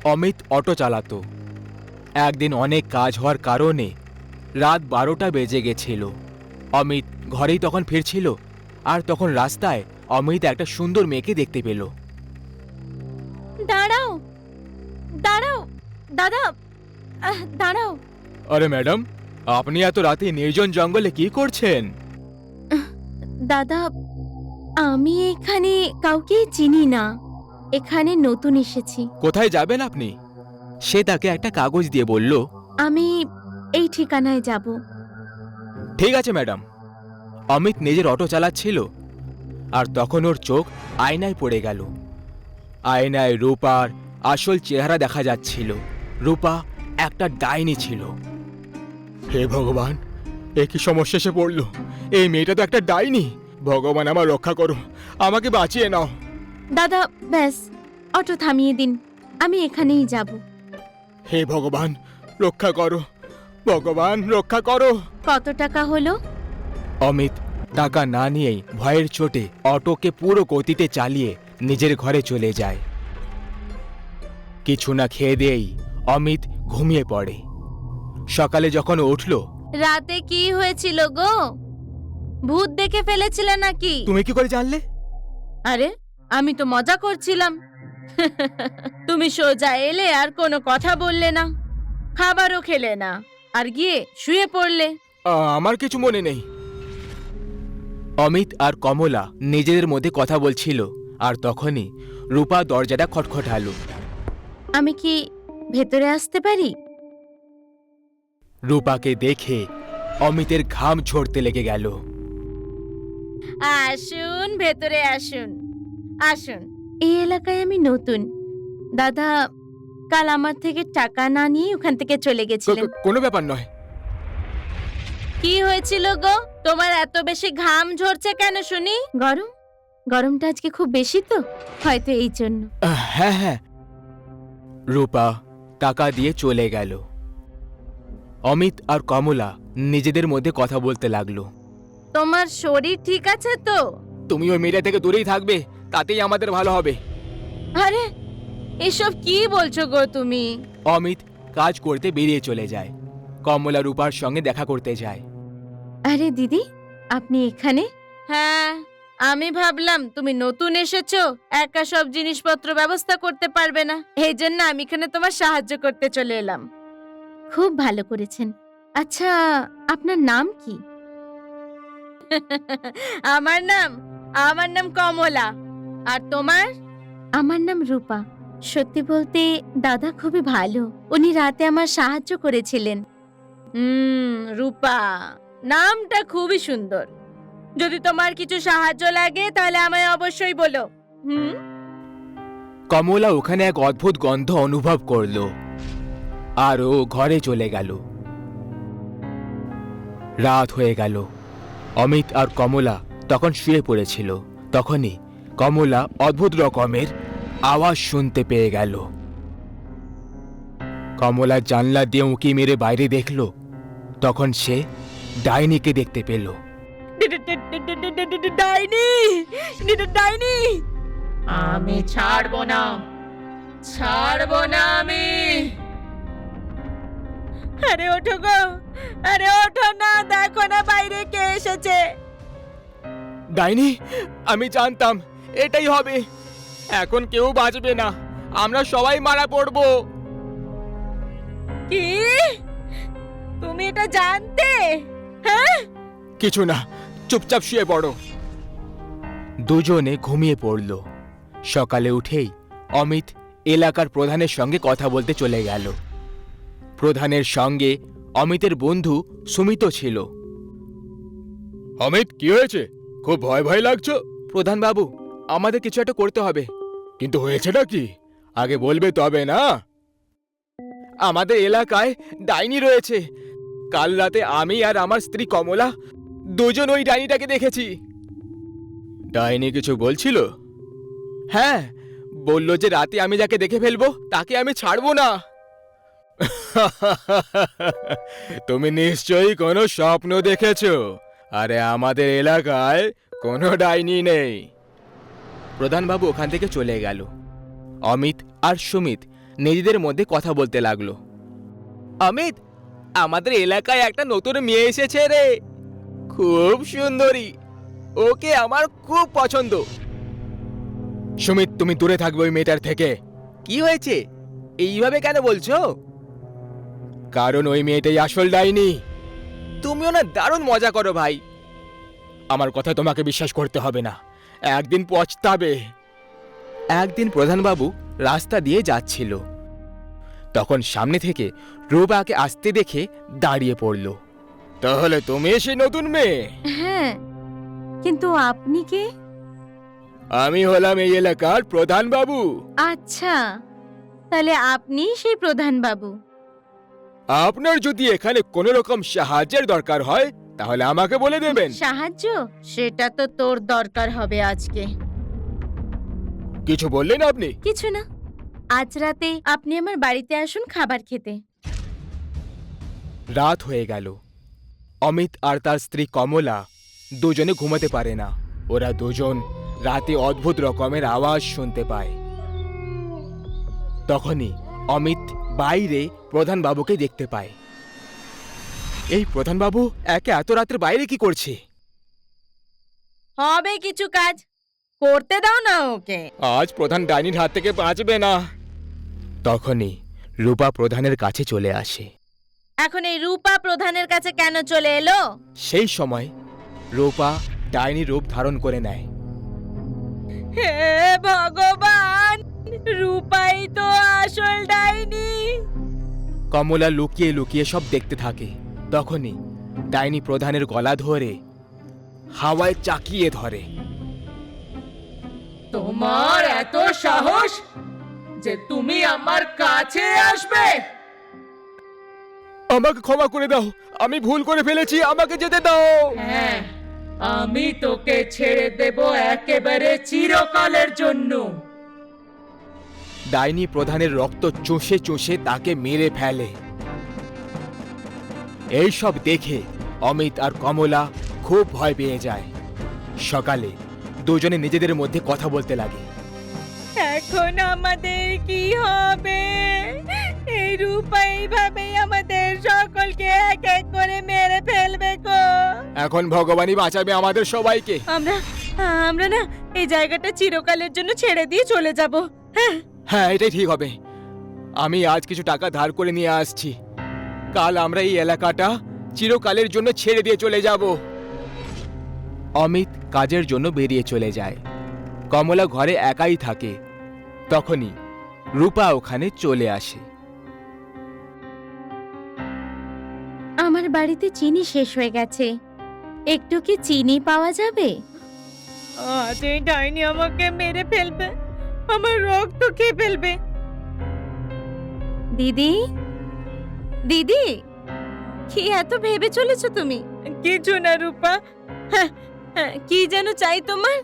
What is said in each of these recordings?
Amit auto চালাতো। একদিন অনেক কাজ হওয়ার কারণে রাত 12টা বেজে গেছিল। অমিত ঘরেই তখন ফিরছিল, আর তখন রাস্তায় অমিত একটা সুন্দর মেয়েকে দেখতে পেল। দাঁড়াও, দাঁড়াও দাদা, দাঁড়াও। আরে ম্যাডাম, আপনি এত রাতে নির্জন জঙ্গলে কি করছেন? দাদা, আমি এখানে কাউকেই চিনি না, এখানে নতুন এসেছি। কোথায় যাবেন আপনি? সে তাকে একটা কাগজ দিয়ে বলল, আমি এই ঠিকানায় যাব। ঠিক আছে ম্যাডাম। অমিত নিজের অটো চালাচ্ছিল, আর তখন ওর চোখ আয়নায় পড়ে গেল। আয়নায় রূপার আসল চেহারা দেখা যাচ্ছিল। রূপা একটা ডাইনি ছিল। হে ভগবান, এ কি সমস্যা এসে পড়লো! এই মেয়েটা তো একটা ডাইনি। ভগবান আমার রক্ষা করো, আমাকে বাঁচিয়ে নাও। দাদা, ব্যাস, অটো থামিয়ে দিন, আমি এখানেই যাব। হে ভগবান, রক্ষা করো, ভগবান রক্ষা করো। কত টাকা হলো? অমিত টাকা না নিয়েই ভয়ের চোটে অটোকে পুরো গতিতে চালিয়ে নিজের ঘরে চলে যায়। কিছু না খেয়ে দিয়েই অমিত ঘুমিয়ে পড়ে। সকালে যখন উঠল, রাতে কি হয়েছিল গো? ভূত দেখে ফেলেছিলে নাকি? তুমি কি করে জানলে? আরে, আমি তো মজা করছিলাম। তুমি সোজা এলে আর কোনো কথা বললে না, খাবারও খেলে না, আর গিয়ে শুয়ে পড়লে। আমার কিছু মনে নেই। অমিত আর কমলা নিজেদের মধ্যে কথা বলছিল, আর তখনই রূপা দরজাটা খটখটালো। আমি কি ভেতরে আসতে পারি? রূপাকে দেখে অমিতের ঘাম ঝরতে লেগে গেল। আসুন, ভেতরে আসুন, আসুন। এই এলাকায় আমি নতুন। দাদা কাল আমার থেকে টাকা না নিয়ে ওখান থেকে চলে গেছিলেন। কোনো ব্যাপার নয়। কি হয়েছিল গো? তোমার এত বেশি ঘাম ঝরছে কেন শুনি? গরম, গরমটা আজকে খুব বেশি তো, হয়তো এই জন্য। হ্যাঁ হ্যাঁ। রূপা টাকা দিয়ে চলে গেল। অমিত আর কমলা নিজেদের মধ্যে কথা বলতে লাগলো। তোমার শরীর ঠিক আছে তো? তুমি ওই মেয়েটা থেকে দূরেই থাকবে, তাতেই আমাদের ভালো হবে। আরে, এসব কি বলছো গো তুমি? অমিত কাজ করতে বেরিয়ে চলে যায়। কমলা রূপার সঙ্গে দেখা করতে যায়। আরে দিদি, আপনি এখানে? হ্যাঁ, আমি ভাবলাম তুমি নতুন এসেছো, একা সব জিনিসপত্র ব্যবস্থা করতে পারবে না, এই জন্য আমি এখানে তোমার সাহায্য করতে চলে এলাম। খুব ভালো করেছেন। আচ্ছা, আপনার নাম কি? আমার নাম কমলা। আর তোমার? আমার নাম রূপা। সত্যি বলতে দাদা খুবই ভালো, উনি রাতে আমার সাহায্য করেছিলেন। রূপা নামটা খুবই সুন্দর। যদি তোমার কিছু সাহায্য লাগে তাহলে আমায় অবশ্যই বলো। কমলা ওখানে এক অদ্ভুত গন্ধ অনুভব করলো, আর ও ঘরে চলে গেল। রাত হয়ে গেল। অমিত আর কমলা তখন শুয়ে পড়েছিল। তখনই কমলা অদ্ভুত রকমের আওয়াজ শুনতে পেয়ে গেল। কমলা জানলা দিয়ে উঁকি মেরে বাইরে দেখল। তখন সে ডাইনিকে দেখতে পেল। ডাইনি, ডাইনি! আমি ছাড়বো না, ছাড়বো না আমি। আরে ওঠো গো, আরে ওঠো না, দেখো না বাইরে কে এসেছে। ডাইনি, আমি জানতাম এটাই হবে। এখন কেউ বাঁচবে না, আমরা সবাই মারা পড়ব। কি? তুমি এটা জানতে? হ্যাঁ? কিছু না, চুপচাপ শুয়ে পড়ো। দুজনে ঘুমিয়ে পড়ল। সকালে উঠেই অমিত এলাকার প্রধানের সঙ্গে কথা বলতে চলে গেল। প্রধানের সঙ্গে অমিতের বন্ধু সুমিত ছিল। অমিত, কি হয়েছে? খুব ভয় ভয় লাগছো। প্রধান বাবু, আমাদের কিছু একটা করতে হবে। কিন্তু হয়েছেটা কি আগে বলবে তবে না। আমাদের এলাকায় ডাইনি রয়েছে। কাল রাতে আমি আর আমার স্ত্রী কমলা দুজন ওই ডাইনিটাকে দেখেছি। ডাইনি কিছু বলছিল? হ্যাঁ, বলল যে রাতে আমি যাকে দেখে ফেলবো তাকে আমি ছাড়বো না। তুমি নিশ্চয়ই কোনো স্বপ্ন দেখেছো। আরে আমাদের এলাকায় কোনো ডাইনি নেই। প্রধানবাবু ওখান থেকে চলে গেল। অমিত আর সুমিত নিজেদের মধ্যে কথা বলতে লাগলো। অমিত, আমাদের এলাকায় একটা নতুন মেয়ে এসেছে রে, খুব সুন্দরী, ওকে আমার খুব পছন্দ। সুমিত, তুমি দূরে থাকবে ওই মেয়েটার থেকে। কি হয়েছে, এইভাবে কেন বলছো? কারণ ওই মেয়েটাই আসল ডাইনি। তুমিও না দারুণ মজা করো ভাই। আমার কথা তোমাকে বিশ্বাস করতে হবে না, একদিন পছতাবে। একদিন প্রধানবাবু রাস্তা দিয়ে যাচ্ছিল, তখন সামনে থেকে রূপাকে আসতে দেখে দাঁড়িয়ে পড়ল। তাহলে তুমি সেই নতুন মেয়ে? হ্যাঁ, কিন্তু আপনি কে? আমি হলাম এই এলাকার প্রধানবাবু। আচ্ছা, তাহলে আপনি সেই প্রধান বাবু। আপনার যদি এখানে কোনো রকম সাহায্যের দরকার হয় তাহলে আমাকে বলে দেবেন। সাহায্য? সেটা তো তোর দরকার হবে আজকে। কিছু বললেন আপনি? কিছু না, আজ রাতে আপনি আমার বাড়িতে আসুন খাবার খেতে। রাত হয়ে গেল। অমিত আর তার স্ত্রী কমলা দুজনে ঘুমাতে পারে না। ওরা দুজন রাতে অদ্ভুত রকমের আওয়াজ শুনতে পায়। তখনই অমিত বাইরে প্রধানবাবুকে দেখতে পায়। এই প্রধানবাবু একে এত রাতের বাইরে কি করছে? হবে কিছু কাজ করতে দাও না ওকে। আজ প্রধান ডাইনির হাত থেকে বাঁচবে না। তখনই রূপা প্রধানের কাছে চলে আসে। এখন এই রূপা প্রধানের কাছে কেন চলে এলো? সেই সময় রূপা ডাইনি রূপ ধারণ করে নেয়। হে ভগবান, রূপাই তো আসল ডাইনি। কমলা লুকিয়ে লুকিয়ে সব দেখতে থাকে। তখনই ডাইনি প্রধানের গলা ধরে হাওয়ায় চাকিয়ে ধরে। তোমার এত সাহস যে তুমি আমার কাছে আসবে? আমাকে ক্ষমা করে দাও, আমি ভুল করে ফেলেছি, আমাকে যেতে দাও। হ্যাঁ, আমি তোকে ছেড়ে দেব একেবারে চিরকালের জন্য। ডাইনি প্রধানের রক্ত চুষে চুষে তাকে মেরে ফেলে। এই সব দেখে অমিত আর কমলা খুব ভয় পেয়ে যায়। সকালে দুজনে নিজেদের মধ্যে কথা বলতে লাগে। এখন আমাদের কি হবে? এই রূপা এইভাবেই আমাদের সকলকে এক এক করে মেরে ফেলবে গো। এখন ভগবানই বাঁচাবে আমাদের সবাইকে। আমরা না এই জায়গাটা চিরকালের জন্য ছেড়ে দিয়ে চলে যাব। হ্যাঁ, হ্যাঁ, এটাই ঠিক হবে। আমি আজ কিছু টাকা ধার করে নিয়ে আসছি, কাল আমরা এই এলাকাটা চিরকালের জন্য ছেড়ে দিয়ে চলে যাব। অমিত কাজের জন্য বেরিয়ে চলে যায়। কমলা ঘরে একাই থাকে। তখনই রূপা ওখানে চলে আসে। আমার বাড়িতে চিনি শেষ হয়ে গেছে, একটু কি চিনি পাওয়া যাবে? আজ এই ডাইনি আমাকে মেরে ফেলবে, আমার রক্ত খেয়ে ফেলবে। দিদি, দিদি, কি এত ভেবে চলেছো তুমি? কিছু না রূপা, কি যেন চাই তোমার?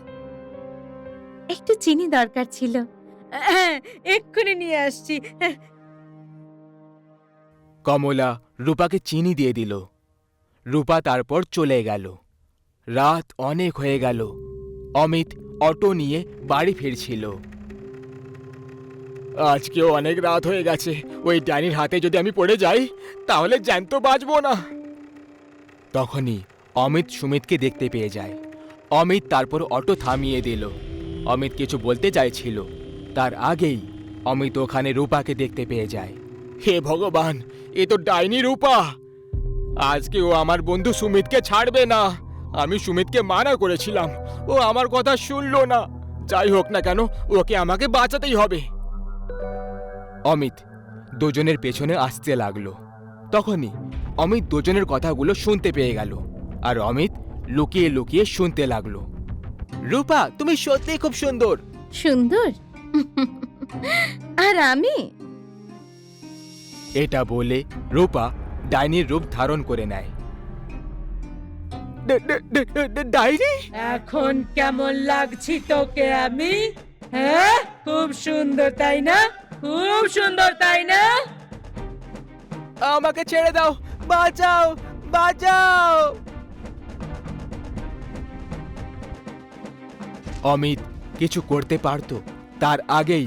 একটু চিনি দরকার ছিল। হ্যাঁ, এক্ষুনি নিয়ে আসছি। কমলা রূপাকে চিনি দিয়ে দিল। রূপা তারপর চলে গেল। রাত অনেক হয়ে গেল। অমিত অটো নিয়ে বাড়ি ফিরছিল। আজকেও অনেক রাত হয়ে গেছে, ওই ডাইনির হাতে যদি আমি পড়ে যাই তাহলে জ্যান্ত বাঁচবো না। তখনই অমিত সুমিতকে দেখতে পেয়ে যায়। অমিত তারপর অটো থামিয়ে দিল। অমিত কিছু বলতে চাইছিল, তার আগেই অমিত ওখানে রূপাকে দেখতে পেয়ে যায়। হে ভগবান, এ তো ডাইনি রূপা। আজকে ও আমার বন্ধু সুমিতকে ছাড়বে না। আমি সুমিতকে মানা করেছিলাম, ও আমার কথা শুনলো না। যাই হোক না কেন, ওকে আমাকে বাঁচাতেই হবে। অমিত দুজনের পেছনে আসতে লাগলো। তখনই অমিত দুজনের কথাগুলো শুনতে পেয়ে গেল, আর অমিত লুকিয়ে লুকিয়ে শুনতে লাগলো। রূপা, তুমি সত্যিই খুব সুন্দর। সুন্দর? আর আমি? এটা বলে রূপা ডাইনির রূপ ধারণ করে নেয়। ডাইনি? এখন কেমন লাগছি তোকে আমি? হ্যাঁ, খুব সুন্দর তাই না? খুব সুন্দর তাই না? আমাকে ছেড়ে দাও, বাঁচাও, বাঁচাও। অমিত কিছু করতে পারত, তার আগেই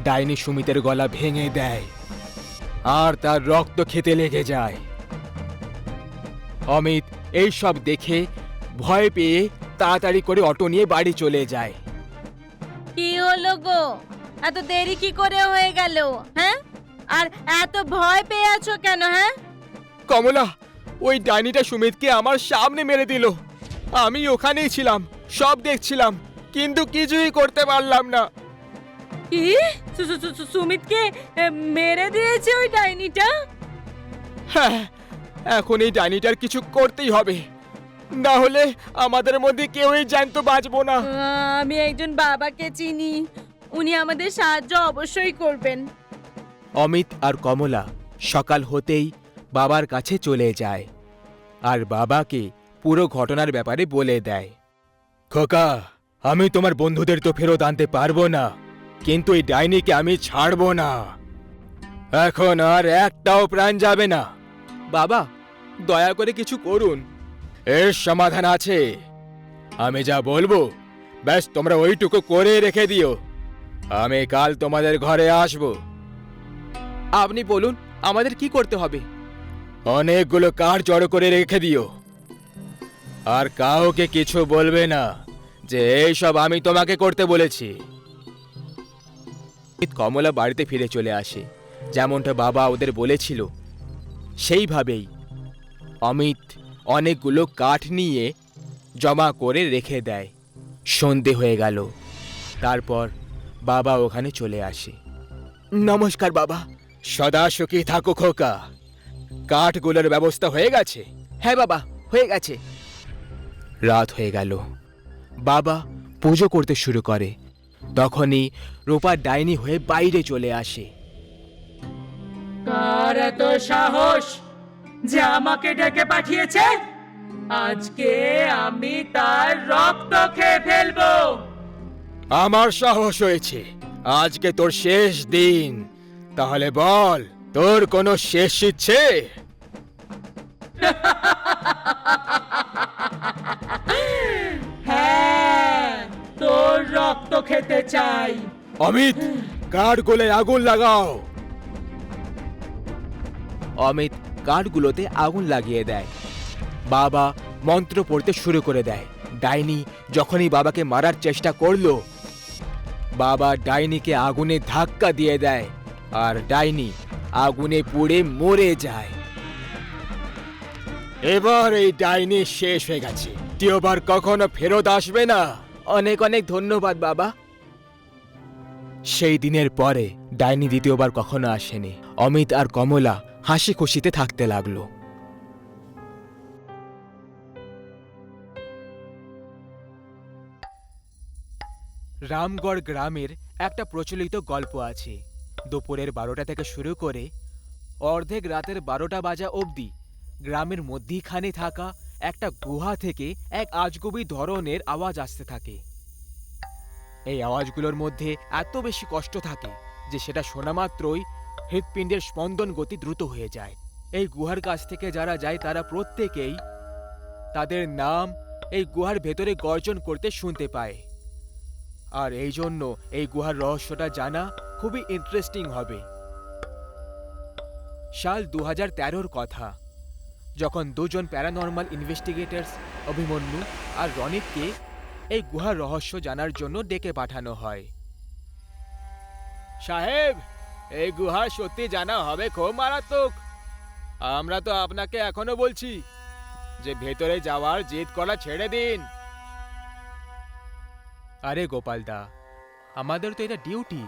ডাইনি সুমিতের গলা ভেঙে দেয় আর তার রক্ত খেতে লেগে যায়। অমিত এই সব দেখে ভয় পেয়ে তাড়াতাড়ি করে অটো নিয়ে বাড়ি চলে যায়। কি হলো গো, এত দেরি কি করে হয়ে গেল? হ্যাঁ, আর এত ভয় পেয়ে আছো কেন? হ্যাঁ, কমলা, ওই ডাইনিটা সুমিতকে আমার সামনে মেরে দিল। আমি ওখানেই ছিলাম, সব দেখছিলাম, কিন্তু কিছুই করতে পারলাম না। কি সুমিতকে মেরে দিয়েছে ওই ডাইনিটা? হ্যাঁ, এখন এই ডাইনিটার কিছু করতেই হবে, না হলে আমাদের মধ্যে কেউই জ্যান্ত বাঁচবো না। আমি একজন বাবাকে চিনি, উনি আমাদের সাহায্য অবশ্যই করবেন। অমিত আর কমলা সকাল হতেই বাবার কাছে চলে যায় আর বাবাকে পুরো ঘটনার ব্যাপারে বলে দেয়। খোকা, আমি তোমার বন্ধুদের তো ফেরত আনতে পারবো না, কিন্তু এই ডাইনিকে আমি ছাড়বো না। এখন আর একটাও প্রাণ যাবে না। বাবা, দয়া করে কিছু করুন, এর সমাধান আছে। আমি যা বলবো ব্যাস তোমরা ওইটুকু করে রেখে দিও। আমি কাল তোমাদের ঘরে আসবো। আপনি বলুন আমাদের কি করতে হবে? অনেকগুলো কাঠ জড়ো করে রেখে দিও, আর কাউকে কিছু বলবে না যে এইসব আমি তোমাকে করতে বলেছি। কমলা বাড়িতে ফিরে চলে আসে, যেমনটা বাবা ওদের বলেছিল সেইভাবেই অমিত অনেকগুলো কাঠ নিয়ে জমা করে রেখে দেয়। সন্ধে হয়ে গেল, তারপর বাবা ওখানে চলে আসে। নমস্কার বাবা। সদা সুখী থাকো খোকা। কাঠগুলোর ব্যবস্থা হয়ে গেছে? হ্যাঁ বাবা, হয়ে গেছে। রাত হয়ে গেল, বাবা পুজো করতে শুরু করে। তখনই রূপা ডাইনি হয়ে বাইরে চলে আসে। কার এত সাহস যে আমাকে ডেকে পাঠিয়েছে? আজকে আমি তার রক্ত খেয়ে ফেলবো। আমার সাহস হয়েছে, আজকে তোর শেষ দিন। তাহলে বল, তোর কোনো শেষ ইচ্ছে? হ্যাঁ, তোর রক্ত খেতে চাই। অমিত, কাঠগুলোতে আগুন লাগাও। অমিত কাঠগুলোতে আগুন লাগিয়ে দেয়। বাবা মন্ত্র পড়তে শুরু করে দেয়। ডাইনি যখনই বাবাকে মারার চেষ্টা করলো, বাবা ডাইনিকে আগুনে ধাক্কা দিয়ে দেয় আর ডাইনি আগুনে পুড়ে মরে যায়। এবার এই ডাইনি শেষ হয়ে গেছে, দ্বিতীয়বার কখনো ফেরত আসবে না। অনেক অনেক ধন্যবাদ বাবা। সেই দিনের পরে ডাইনি দ্বিতীয়বার কখনো আসেনি। অমিত আর কমলা হাসি খুশিতে থাকতে লাগলো। রামগড় গ্রামের একটা প্রচলিত গল্প আছে। দুপুরের 12টা থেকে শুরু করে অর্ধেক রাতের 12টা বাজা অবধি গ্রামের মধ্যিখানে থাকা একটা গুহা থেকে এক আজগুবি ধরনের আওয়াজ আসতে থাকে। এই আওয়াজগুলোর মধ্যে এত বেশি কষ্ট থাকে যে সেটা শোনা মাত্রই হৃৎপিণ্ডের স্পন্দন গতি দ্রুত হয়ে যায়। এই গুহার কাছ থেকে যারা যায় তারা প্রত্যেকেই তাদের নাম এই গুহার ভেতরে গর্জন করতে শুনতে পায়। আর এই জন্য এই গুহার রহস্যটা জানা খুবই ইন্টারেস্টিং হবে। সাল 2013-র কথা, যখন দুজন প্যারানর্মাল ইনভেস্টিগেটরস অভিমন্যু আর রনিতকে এই গুহার রহস্য জানার জন্য ডেকে পাঠানো হয়। সাহেব, এই গুহার সত্যি জানা হবে খুব মারাত্মক। আমরা তো আপনাকে এখনো বলছি যে ভেতরে যাওয়ার জেদ করা ছেড়ে দিন। আরে গোপালদা, আমাদের তো এটা ডিউটি।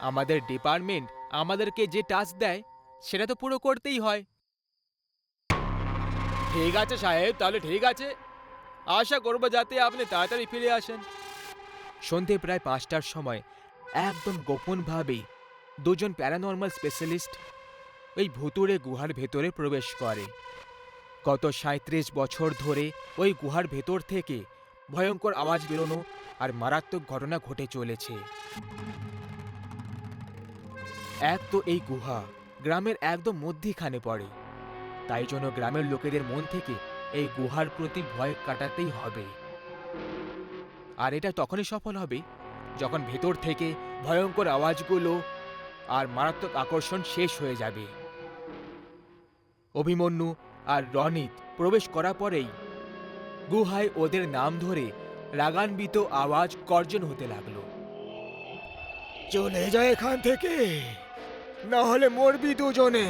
আমাদের ডিপার্টমেন্ট আমাদেরকে যে টাস্ক দেয় সেটা তো পুরো করতেই হয়। ঠিক আছে সাহেব, তাহলে ঠিক আছে। আশা করবো যাতে আপনি তাড়াতাড়ি ফিরে আসেন। সন্ধে প্রায় 5টার সময় একদম গোপনভাবে দুজন প্যারানর্মাল স্পেশালিস্ট ওই ভুতুড়ে গুহার ভেতরে প্রবেশ করে। গত 37 বছর ধরে ওই গুহার ভেতর থেকে ভয়ঙ্কর আওয়াজ বেরোনো আর মারাত্মক ঘটনা ঘটে চলেছে। এক তো এই গুহা গ্রামের একদম মধ্যিখানে পড়ে, তাই জন্য গ্রামের লোকেদের মন থেকে এই গুহার প্রতি ভয় কাটাতেই হবে। আর এটা তখনই সফল হবে যখন ভেতর থেকে ভয়ঙ্কর আওয়াজগুলো আর মারাত্মক আকর্ষণ শেষ হয়ে যাবে। অভিমন্যু আর রনিত প্রবেশ করার পরেই গুহায় ওদের নাম ধরে রাগান্বিত আওয়াজ গর্জন হতে লাগলো। চলে যায় এখান থেকে, না হলে মরবি দুজনে।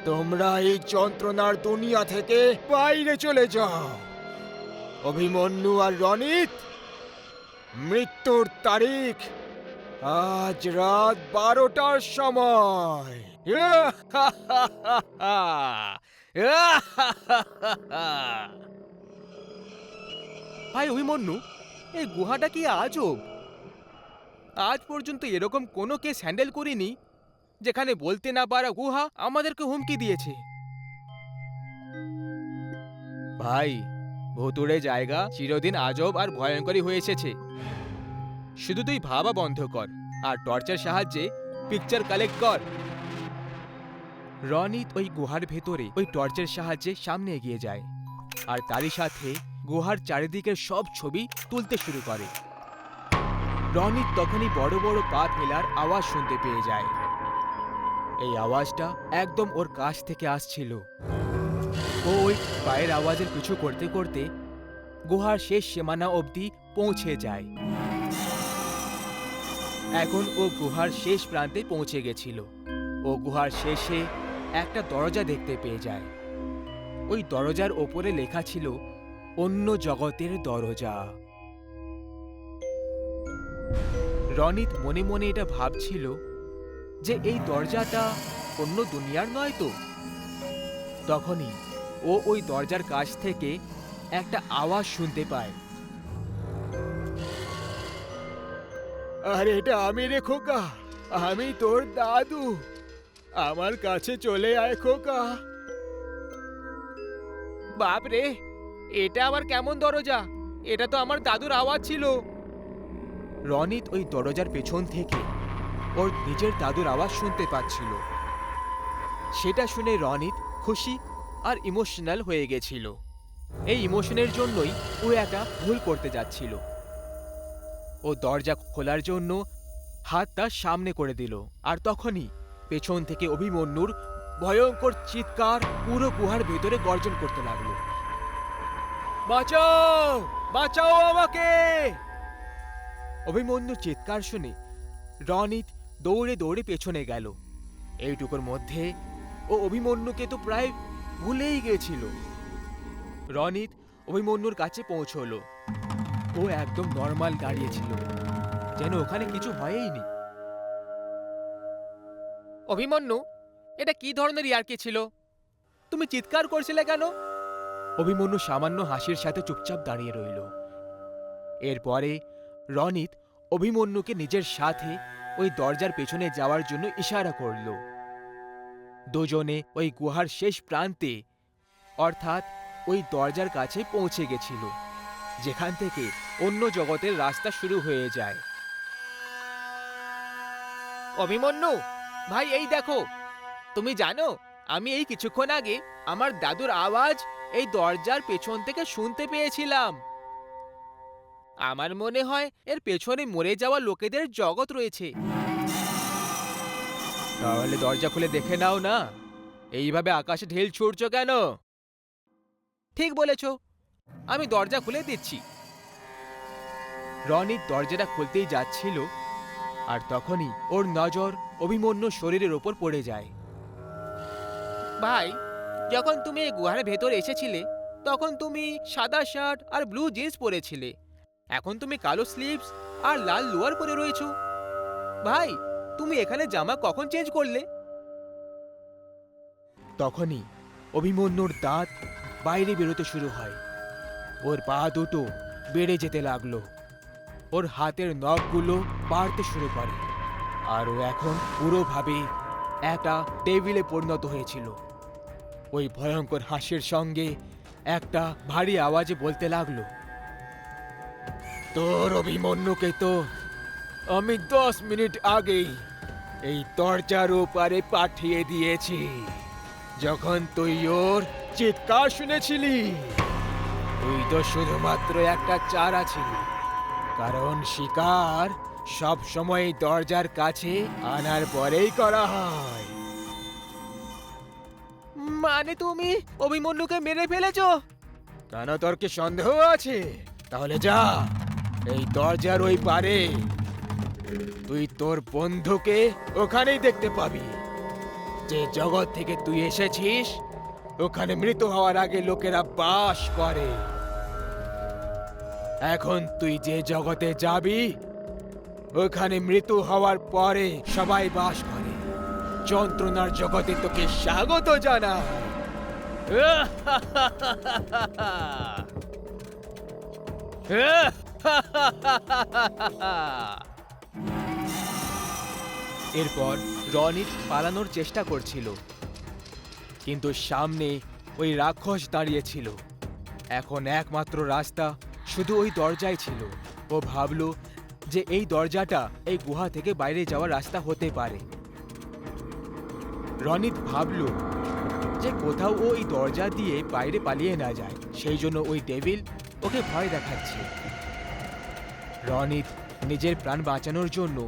তোমরা এই যন্ত্রণার দুনিয়া থেকে বাইরে চলে যাও। অভিমন্যু আর রনিত, মৃত্যুর তারিখ আজ রাত 12টার সময়। ভাই অভিমন্যু, এই গুহাটা কি আজব। আজ পর্যন্ত এরকম কোনো কেস হ্যান্ডেল করিনি যেখানে বলতে না পারা গুহা আমাদেরকে হুমকি দিয়েছে। ভাই, ভুতুড়ে জায়গা চিরদিন আজব আর ভয়ঙ্করই হয়ে এসেছে। শুধু তুই ভাবা বন্ধ কর আর টর্চের সাহায্যে পিকচার কালেক্ট কর। রনিত ওই গুহার ভেতরে ওই টর্চের সাহায্যে সামনে এগিয়ে যায় আর তারই সাথে গুহার চারিদিকের সব ছবি তুলতে শুরু করে। রনিত তখনই বড় বড় পা ফেলার আওয়াজ শুনতে পেয়ে যায়। এই আওয়াজটা একদম ওর কাছ থেকে আসছিল। ও ওই পায়ের আওয়াজের পিছু করতে করতে গুহার শেষ সীমানা অবধি পৌঁছে যায়। এখন ও গুহার শেষ প্রান্তে পৌঁছে গেছিল। ও গুহার শেষে একটা দরজা দেখতে পেয়ে যায়। ওই দরজার ওপরে লেখা ছিল অন্য জগতের দরজা। রনিত মনে মনে এটা ভাবছিল যে এই দরজাটা অন্য দুনিয়ার নয় তো। তখনই ও ওই দরজার কাছ থেকে একটা আওয়াজ শুনতে পায়। আরে এটা আমি রে খোকা, আমি তোর দাদু। আমার কাছে চলে আয় খোকা। বাপ রে, এটা আবার কেমন দরজা? এটা তো আমার দাদুর আওয়াজ ছিল। রনিত ওই দরজার পেছন থেকে ওর নিজের দাদুর আওয়াজ শুনতে পাচ্ছিল। সেটা শুনে রনিত খুশি আর ইমোশনাল হয়ে গেছিল। এই ইমোশনের জন্যই ও একটা ভুল করতে যাচ্ছিল। ও দরজা খোলার জন্য হাতটা সামনে করে দিল আর তখনই পেছন থেকে অভিমন্যুর ভয়ঙ্কর চিৎকার পুরো গুহার ভেতরে গর্জন করতে লাগলো। বাঁচাও, বাঁচাও আমাকে! অভিমন্যুর চিৎকার শুনে রনিত দৌড়ে দৌড়ে পেছনে গেল। এইটুকুর মধ্যে ও অভিমন্যুকে তো প্রায় ভুলেই গেছিল। রনিত অভিমন্যুর কাছে পৌঁছলো। ও একদম নর্মাল দাঁড়িয়েছিল, যেন ওখানে কিছু হয়ইনি। অভিমন্যু, এটা কি ধরনের ইয়ার্কি ছিল? তুমি চিৎকার করছিলে কেন? অভিমন্যু সামান্য হাসির সাথে চুপচাপ দাঁড়িয়ে রইল। এরপরে রনিত অভিমন্যুকে নিজের সাথে ওই দরজার পেছনে যাওয়ার জন্য ইশারা করল। দুজনে ওই গুহার শেষ প্রান্তে অর্থাৎ ওই দরজার কাছে পৌঁছে গেছিল, যেখান থেকে অন্য জগতের রাস্তা শুরু হয়ে যায়। অভিমন্যু ভাই, এই দেখো, তুমি জানো আমি এই কিছুক্ষণ আগে আমার দাদুর আওয়াজ এই দরজার পেছন থেকে শুনতে পেয়েছিলাম। আমার মনে হয় এর পেছনে মরে যাওয়া লোকেদের জগৎ রয়েছে। তাহলে দরজা খুলে দেখে নাও না, এইভাবে আকাশে ঢেল ছুড়ছো কেন? ঠিক বলেছ, আমি দরজা খুলে দিচ্ছি। রনিত দরজাটা খুলতেই যাচ্ছিল আর তখনই ওর নজর অভিমন্যু শরীরের ওপর পড়ে যায়। ভাই, যখন তুমি এই গুহার ভেতর এসেছিলে তখন তুমি সাদা শার্ট আর ব্লু জিন্স পরেছিলে। এখন তুমি কালো স্লিভস আর লাল লোয়ার পরে রয়েছো। ভাই, তুমি এখানে জামা কখন চেঞ্জ করলে? তখনই অভিমন্যুর দাঁত বাইরে বেরোতে শুরু হয়। ওর পা দুটো বেড়ে যেতে লাগলো। ওর হাতের নখগুলো বাড়তে শুরু করে আর ও এখন পুরোভাবে একটা টেবিলে পরিণত হয়েছিল। ওই ভয়ঙ্কর হাসির সঙ্গে একটা ভারী আওয়াজে বলতে লাগলো, তোর অভিমন্যুকে তো আমি 10 মিনিট আগেই এই দরজার ওপারে পাঠিয়ে দিয়েছি, যখন তুই ওর চিৎকার শুনেছিলি। তুই তো শুধুমাত্র একটা চারা ছিলি, কারণ শিকার সব সময় দরজার কাছে আনার পরেই করা হয়। মানে তুমি অভিমন্যুকে মেরে ফেলেছো? কেন, তোর কি সন্দেহ আছে? তাহলে যা, এই দরজার ওই পারে তুই তোর বন্ধুকে ওখানেই দেখতে পাবি। যে জগৎ থেকে তুই এসেছিস ওখানে মৃত হওয়ার আগে লোকেরা বাস করে। এখন তুই যে জগতে যাবি ওখানে মৃত্যু হওয়ার পরে সবাই বাস করে। যন্ত্রণার জগতে তোকে স্বাগত জানাই। এরপর রনিত পালানোর চেষ্টা করছিল, কিন্তু সামনে ওই রাক্ষস দাঁড়িয়েছিল। এখন একমাত্র রাস্তা শুধু ওই দরজাই ছিল। ও ভাবল যে এই দরজাটা এই গুহা থেকে বাইরে যাওয়ার রাস্তা হতে পারে। রনিত ভাবল যে কোথাও ও এই দরজা দিয়ে বাইরে পালিয়ে না যায়, সেই জন্য ওই ডেভিল ওকে ভয় দেখাচ্ছে। রনিত নিজের প্রাণ বাঁচানোর জন্য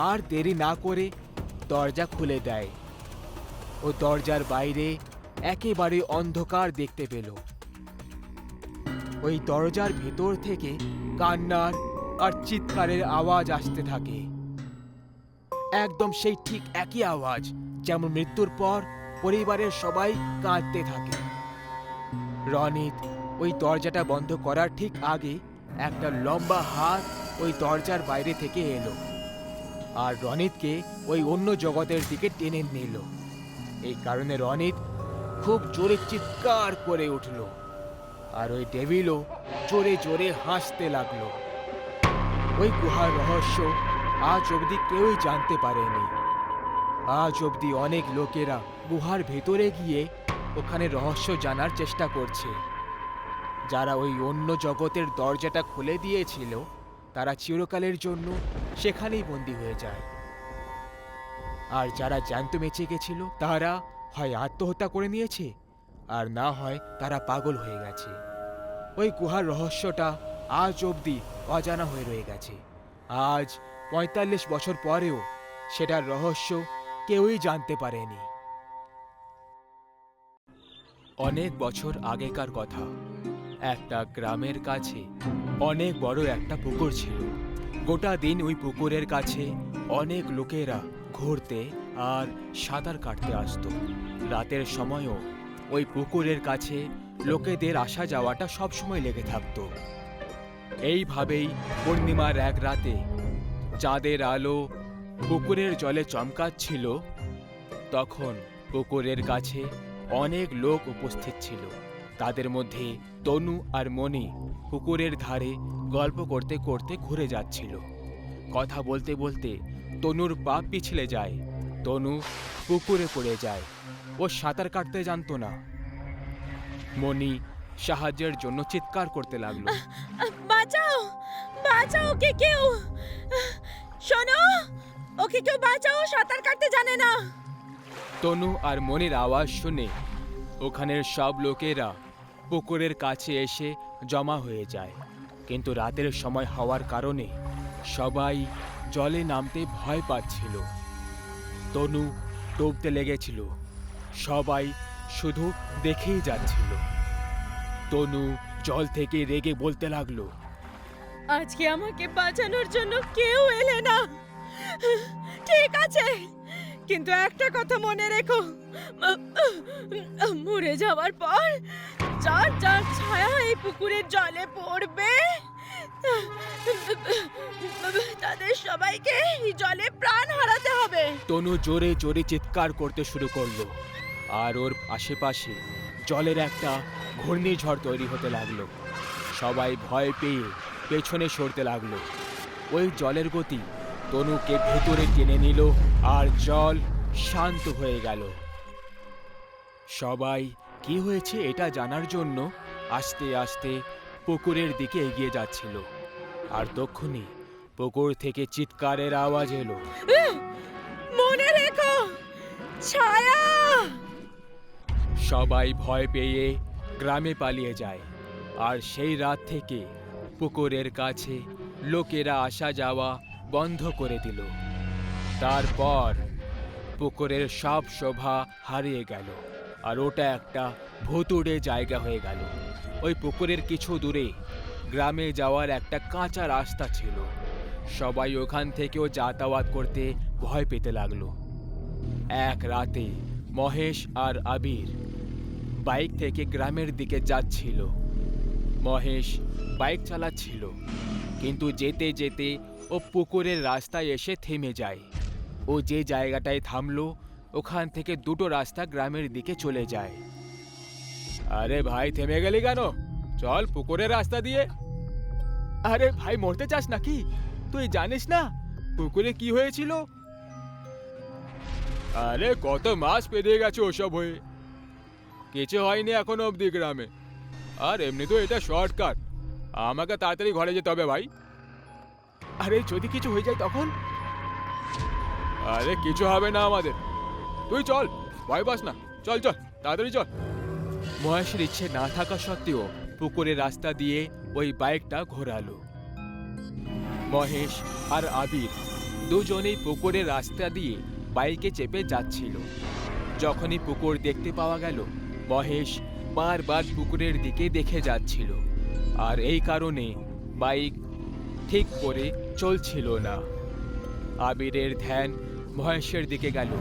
আর দেরি না করে দরজা খুলে দেয়। ও দরজার বাইরে একেবারে অন্ধকার দেখতে পেল। ওই দরজার ভেতর থেকে কান্নার আর চিৎকারের আওয়াজ আসতে থাকে, একদম সেই ঠিক একই আওয়াজ যেমন মৃত্যুর পর পরিবারের সবাই কাঁদতে থাকে। রনিত ওই দরজাটা বন্ধ করার ঠিক আগে একটা লম্বা হাত ওই দরজার বাইরে থেকে এলো আর রনিতকে ওই অন্য জগতের দিকে টেনে নিল। এই কারণে রনিত খুব জোরে চিৎকার করে উঠল আর ওই ডেভিলও জোরে জোরে হাসতে লাগলো। ওই গুহার রহস্য আজ অবধি কেউই জানতে পারেনি। আজ অবধি অনেক লোকেরা গুহার ভেতরে গিয়ে ওখানে রহস্য জানার চেষ্টা করছে। যারা ওই অন্য জগতের দরজাটা খুলে দিয়েছিল তারা চিরকালের জন্য সেখানেই বন্দী হয়ে যায়, আর যারা জ্যান্ত বেঁচে গেছিল তারা হয় আত্মহত্যা করে নিয়েছে আর না হয় তারা পাগল হয়ে গেছে। ওই গুহার রহস্যটা আজ অবধি অজানা হয়ে রয়ে গেছে। আজ ৪৫ বছর পরেও সেটার রহস্য কেউই জানতে পারেনি। অনেক বছর আগেকার কথা, একটা গ্রামের কাছে অনেক বড় একটা পুকুর ছিল। গোটা দিন ওই পুকুরের কাছে অনেক লোকেরা ঘুরতে আর সাঁতার কাটতে আসতো। রাতের সময়ও ওই পুকুরের কাছে লোকেদের আসা যাওয়াটা সবসময় লেগে থাকতো। এইভাবেই পূর্ণিমার এক রাতে চাঁদের আলো পুকুরের জলে চমকাচ্ছিল, তখন পুকুরের কাছে অনেক লোক উপস্থিত ছিল। তাদের মধ্যে তনু আর মণি পুকুরের ধারে গল্প করতে করতে ঘুরে যাচ্ছিল। কথা বলতে বলতে তনুর পা পিছলে যায়। তনু পুকুরে পড়ে যায়। ও সাঁতার কাটতে জানতো না। মণি সাহায্যের জন্য চিৎকার করতে লাগলো, বাঁচাও, বাঁচাও, ওকে কেউ, শোনো, ওকে কেউ বাঁচাও, সাঁতার কাটতে জানে না। তনু আর মনির আওয়াজ শুনে ওখানের সব লোকেরা পুকুরের কাছে এসে জমা হয়ে যায়, কিন্তু রাতের সময় হওয়ার কারণে সবাই জলে নামতে ভয় পাচ্ছিল। তনু ডুবতে লেগেছিল, সবাই শুধু দেখেই যাচ্ছিল। তনু জল থেকে রেগে বলতে লাগলো, আজকে আমাকে বাঁচানোর জন্য কেউ এলে না, ঠিক আছে, কিন্তু একটা কথা মনে রেখো, মরে যাওয়ার পর যার যার ছায়া এই পুকুরের জলে পড়বে তাদের সবাইকে এই জলে প্রাণ হারাতে হবে। তনু জোরে জোরে চিৎকার করতে শুরু করলো আর ওর আশেপাশে জলের একটা ঘূর্ণিঝড় তৈরি হতে লাগলো। সবাই ভয় পেয়ে পেছনে সরতে লাগলো। ওই জলের গতি তনুকে ভেতরে টেনে নিল আর জল শান্ত হয়ে গেল। সবাই কি হয়েছে এটা জানার জন্য আস্তে আস্তে পুকুরের দিকে এগিয়ে যাচ্ছিল, আর তক্ষুনি পুকুর থেকে চিৎকারের আওয়াজ এলো, মনে রেখো, ছায়া। সবাই ভয় পেয়ে গ্রামে পালিয়ে যায়, আর সেই রাত থেকে পুকুরের কাছে লোকেরা আসা যাওয়া বন্ধ করে দিল। তারপর পুকুরের সব শোভা হারিয়ে গেল, আর ওটা একটা ভুতুড়ে জায়গা হয়ে গেল। ওই পুকুরের কিছু দূরে গ্রামে যাওয়ার একটা কাঁচা রাস্তা ছিল। সবাই ওখান থেকেও যাতায়াত করতে ভয় পেতে লাগলো। এক রাতে মহেশ আর আবির বাইক থেকে গ্রামের দিকে যাচ্ছিল। মহেশ বাইক চালাচ্ছিল, কিন্তু যেতে যেতে ও পুকুরের রাস্তায় এসে থেমে যায়। ও যে জায়গাটায় থামলো ওখান থেকে দুটো রাস্তা গ্রামের দিকে চলে যায়। আরে ভাই, থেমে গেলি কেন? চল পুকুরের রাস্তা দিয়ে। আরে ভাই, মরতে চাস নাকি? তুই জানিস না পুকুরে কি হয়েছিল? আরে কত মাস পেরিয়ে গেছে ওসব হয়ে, কিছু হয়নি এখনো অবধি গ্রামে। আর এমনি তো এটা শর্টকাট, আমাকে তাড়াতাড়ি ঘরে যেতে হবে ভাই। আরে যদি কিছু হয়ে যায় তখন? আরে কিছু হবে না আমাদের, তুই চল, ভয় পাস না, চল চল তাড়াতাড়ি চল। মহেশের ইচ্ছে না থাকা সত্ত্বেও পুকুরের রাস্তা দিয়ে ওই বাইকটা ঘোরালো। মহেশ আর আবির দুজনেই পুকুরের রাস্তা দিয়ে বাইকে চেপে যাচ্ছিল। যখনই পুকুর দেখতে পাওয়া গেল, মহেশ বারবার পুকুরের দিকে দেখে যাচ্ছিল, আর এই কারণে বাইক ঠিক করে চলছিল না। আবিরের ধ্যান মহেশের দিকে গেল।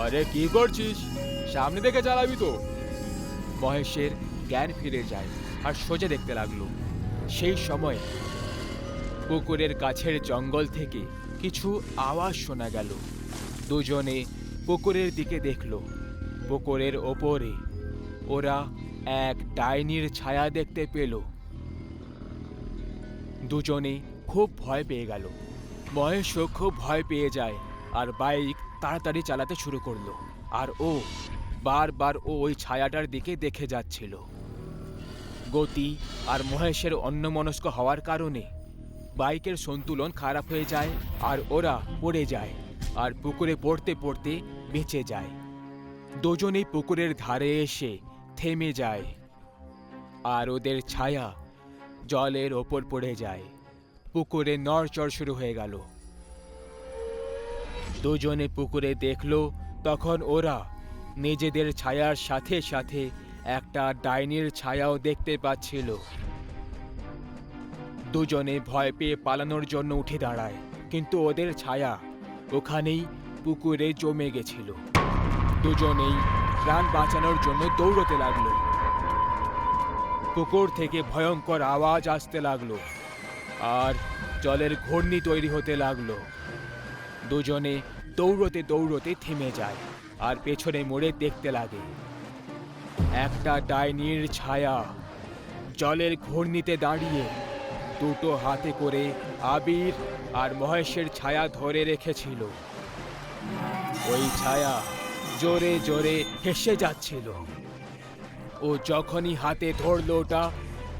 আরে কি করছিস? সামনে দেখে চালাবি তো। মহেশের জ্ঞান ফিরে যায় আর সোজা দেখতে লাগলো। সেই সময় পুকুরের কাছের জঙ্গল থেকে কিছু আওয়াজ শোনা গেল। দুজনে পুকুরের দিকে দেখলো। পুকুরের ওপরে ওরা এক ডাইনির ছায়া দেখতে পেল। দুজনে খুব ভয় পেয়ে গেল। মহেশও খুব ভয় পেয়ে যায় আর বাইক তাড়াতাড়ি চালাতে শুরু করলো। আর ও বারবার ওই ছায়াটার দিকে দেখে যাচ্ছিল। গতি আর মহেশের অন্যমনস্ক হওয়ার কারণে বাইকের সন্তুলন খারাপ হয়ে যায় আর ওরা পড়ে যায়, আর পুকুরে পড়তে পড়তে বেঁচে যায়। দুজনেই পুকুরের ধারে এসে থেমে যায়, আর ওদের ছায়া জলের ওপর পড়ে যায়। পুকুরে নড়চড় শুরু হয়ে গেল। দুজনে পুকুরে দেখলো, তখন ওরা নিজেদের ছায়ার সাথে সাথে একটা ডাইনির ছায়াও দেখতে পাচ্ছিল। দুজনে ভয় পেয়ে পালানোর জন্য উঠে দাঁড়ায়, কিন্তু ওদের ছায়া ওখানেই পুকুরে জমে গেছিল। দুজনেই প্রাণ বাঁচানোর জন্য দৌড়তে লাগলো। পুকুর থেকে ভয়ঙ্কর আওয়াজ আসতে লাগলো আর জলের ঘূর্ণি তৈরি হতে লাগলো। দুজনে দৌড়তে দৌড়তে থেমে যায় আর পেছনে মুড়ে দেখতে লাগে। একটা ডাইনির ছায়া জলের ঘূর্ণিতে দাঁড়িয়ে দুটো হাতে করে আবির আর মহেশের ছায়া ধরে রেখেছিল। ওই ছায়া জোরে জোরে হেসে যাচ্ছিল। ও যখনই হাতে ধরল ওটা,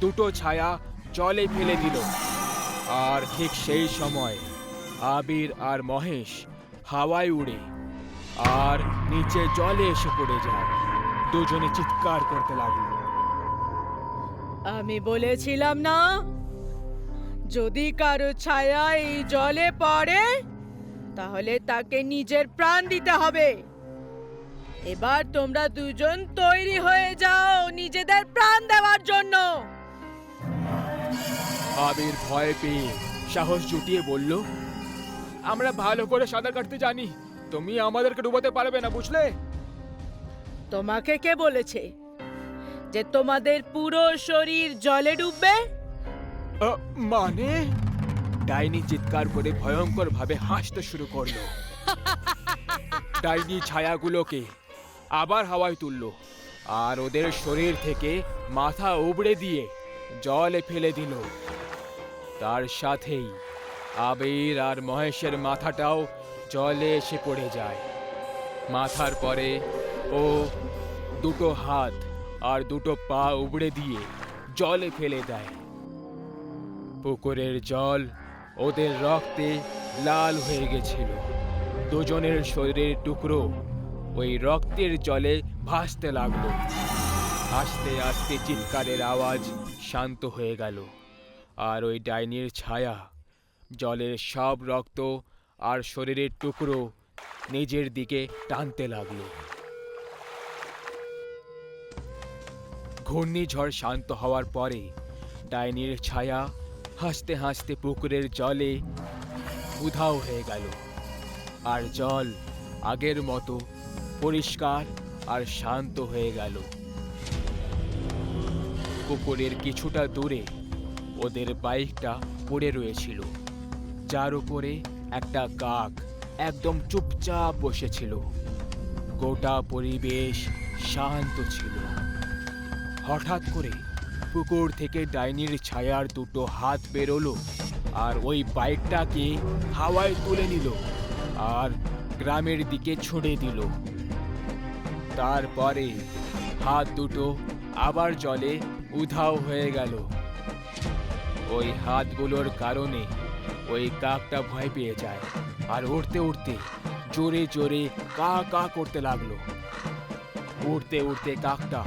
দুটো ছায়া জলে ফেলে দিল। আর ঠিক সেই সময় আবির আর মহেশ হাওয়ায় উড়ে আর নিচে জলে এসে পড়ে যায়। দুজনে চিৎকার করতে লাগলো। আমি বলেছিলাম না, যদি কারো ছায়া এই জলে পড়ে তাহলে তাকে নিজের প্রাণ দিতে হবে। এবার তোমরা দুজন তৈরি হয়ে যাও নিজেদের প্রাণ দেওয়ার জন্য। আবির ভয় পেয়ে সাহস জুটিয়ে বলল, আমরা ভালো করে সাঁতার কাটতে জানি, তুমি আমাদেরকে ডুবাতে পারবে না, বুঝলে? তোমাকে কে বলেছে যে তোমাদের পুরো শরীর জলে ডুববে? মানে? ডাইনি চিৎকার করে ভয়ঙ্কর ভাবে হাসতে শুরু করলো। ডাইনি ছায়াগুলোকে আবার হাওয়ায় তুললো আর ওদের শরীর থেকে মাথা উবড়ে দিয়ে জলে ফেলে দিল। তার সাথেই আবির আর মহেশের মাথাটাও জলে এসে পড়ে যায়। মাথার পরে ও দুটো হাত আর দুটো পা উবড়ে দিয়ে জলে ফেলে দেয়। পুকুরের জল ওদের রক্তে লাল হয়ে গেছিল। দুজনের শরীরের টুকরো ওই রক্তের জলে ভাসতে লাগলো। আস্তে আস্তে চিৎকারের আওয়াজ শান্ত হয়ে গেল আর ওই ডাইনির ছায়া জলের সব রক্ত আর শরীরের টুকরো নিজের দিকে টানতে লাগলো। ঘূর্ণিঝড় শান্ত হওয়ার পরে ডাইনির ছায়া হাসতে হাসতে পুকুরের জলে উধাও হয়ে গেল, আর জল আগের মতো পরিষ্কার আর শান্ত হয়ে গেল। পুকুরের কিছুটা দূরে ওদের বাইকটা পড়ে রয়েছিল, যার উপরে একটা কাক একদম চুপচাপ বসেছিল। গোটা পরিবেশ শান্ত ছিল। হঠাৎ করে পুকুর থেকে ডাইনির ছায়ার দুটো হাত বেরোলো আর ওই বাইকটাকে হাওয়ায় তুলে নিল আর গ্রামের দিকে ছুঁড়ে দিল। তারপরে হাত দুটো আবার জলে উধাও হয়ে গেল। ওই হাতগুলোর কারণে ওই কাকটা ভয় পেয়ে যায় আর উড়তে উড়তে জোরে জোরে কা কা করতে লাগলো। উড়তে উড়তে কাকটা